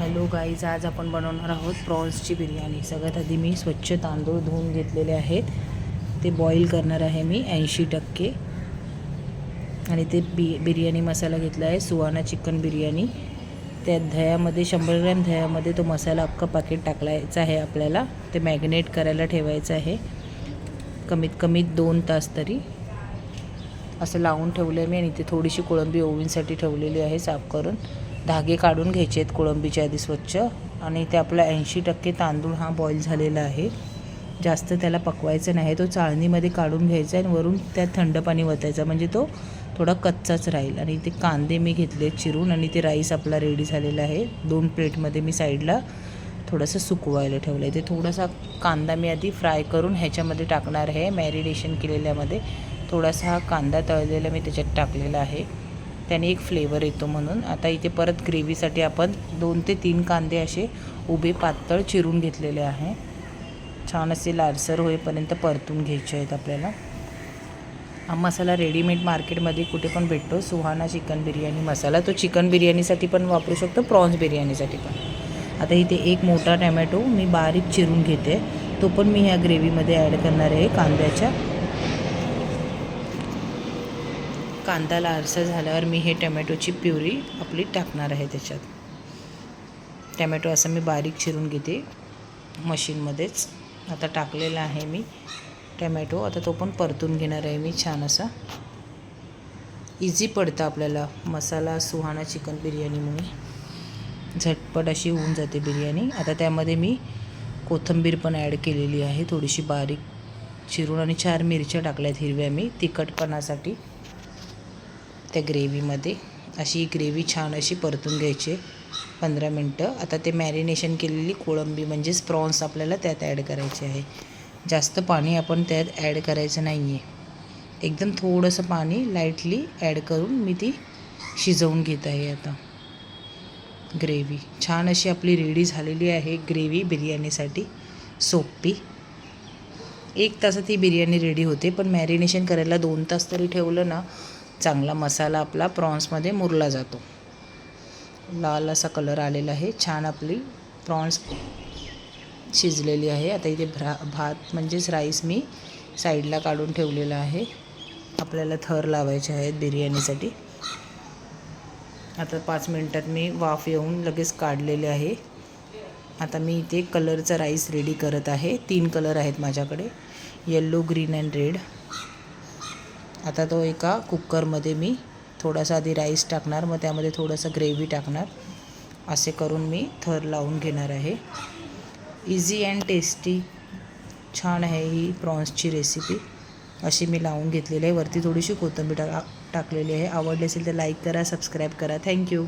Hello guys, आज आपण बनवणार आहोत प्रॉन्सची बिर्याणी। सगळ्यात आधी मी स्वच्छ तांदूळ धुवून घेतलेले आहेत, ते बॉईल करणार आहे मी 80%। आणि ते बिर्याणी मसाला घेतला आहे सुहाना चिकन बिर्याणी। त्या दह्यामध्ये 100 ग्रॅम दह्यामध्ये तो मसाला अख्खा पॅकेट टाकायचा आहे आपल्याला। ते मॅग्नेट करायला ठेवायचं आहे कमीत कमी 2 तास तरी। असं लावून ठेवलं आहे मी। आणि ते थोडीशी कोळंबी ओव्हनसाठी ठेवलेली आहे साफ करून। धागे काढून घ्यायचे आहेत कोळंबीच्या आधी स्वच्छ। आणि ते आपला 80% तांदूळ हा बॉईल झालेला आहे, जास्त त्याला पकवायचं नाही। तो चाळणीमध्ये काढून घ्यायचा आणि वरून त्यात थंड पाणी वतायचं, म्हणजे तो थोडा कच्चाच राहील। आणि ते कांदे मी घेतले चिरून, आणि ते राईस आपला रेडी झालेला आहे। 2 प्लेटमध्ये मी साईडला थोडंसं सुकवायला ठेवलं आहे। ते थोडासा कांदा मी आधी फ्राय करून ह्याच्यामध्ये टाकणार आहे मॅरिनेशन केलेल्यामध्ये। थोडासा हा कांदा तळलेला मी त्याच्यात टाकलेला आहे, त्याने एक फ्लेवर येतो म्हणून। आता इथे परत ग्रेव्हीसाठी आपण 2 ते 3 कांदे असे उभे पातळ चिरून घेतलेले आहे। छान असे लालसर होईपर्यंत परतून घ्यायचे आहेत आपल्याला। हा मसाला रेडीमेड मार्केटमध्ये कुठे पण भेटतो, सुहाना चिकन बिर्याणी मसाला। तो चिकन बिर्याणीसाठी पण वापरू शकतो, प्रॉन्स बिर्याणीसाठी पण। आता इथे एक मोठा टॅमॅटो मी बारीक चिरून घेते, तो पण मी ह्या ग्रेव्हीमध्ये ॲड करणार आहे कांद्याच्या। कांदा लालसर झाल्यावर मी हे टमॅटोची प्युरी आपली टाकणार आहे त्याच्यात। टमॅटो असं मी बारीक चिरून घेते मशीनमध्येच। आता टाकलेला आहे मी टमॅटो। आता तो पण परतून घेणार आहे मी छान असा। इझी पडतं आपल्याला मसाला सुहाना चिकन बिर्याणीमुळे, झटपट अशी होऊन जाते बिर्याणी। आता त्यामध्ये मी कोथिंबीर पण ॲड केलेली आहे थोडीशी बारीक चिरून, आणि 4 मिरच्या टाकल्यात हिरव्या मी तिखटपणासाठी त्या ग्रेव्हीमध्ये। अशी ग्रेव्ही छान अशी परतून घ्यायची 15 मिनटं। आता ते मॅरिनेशन केलेली कोळंबी म्हणजेच प्रॉन्स आपल्याला त्यात ॲड करायचे आहे। जास्त पाणी आपण त्यात ॲड करायचं नाही आहे, एकदम थोडंसं पाणी लाईटली ॲड करून मी ती शिजवून घेत आहे। आता ग्रेव्ही छान अशी आपली रेडी झालेली आहे, ग्रेव्ही बिर्याणीसाठी सोपी। 1 तासात ही बिर्याणी रेडी होते, पण मॅरिनेशन करायला 2 तास तरी ठेवलं ना, चांगला मसाला आपला प्रॉन्समध्ये मुरला जातो। लाल असा कलर आलेला आहे, छान आपली प्रॉन्स शिजलेली आहे। आता इथे भात म्हणजेच राईस मी साईडला काढून ठेवलेला आहे, आपल्याला थर लावायचे आहेत बिर्याणीसाठी। आता 5 मिनटात मी वाफ येऊन लगेच काढलेले आहे। आता मी इथे कलरचा राईस रेडी करत आहे। 3 कलर आहेत माझ्याकडे, येलो, ग्रीन अँड रेड। आता तो एका कुकरमध्ये मी थोडासा आधी राईस टाकणार, मग त्यामध्ये थोडंसं ग्रेव्ही टाकणार, असे करून मी थर लावून घेणार आहे। इझी अँड टेस्टी छान आहे ही प्रॉन्सची रेसिपी। अशी मी लावून घेतलेली आहे, वरती थोडीशी कोथिंबीर टाकलेली आहे। आवडली असेल तर लाईक करा, सबस्क्राईब करा। थँक्यू।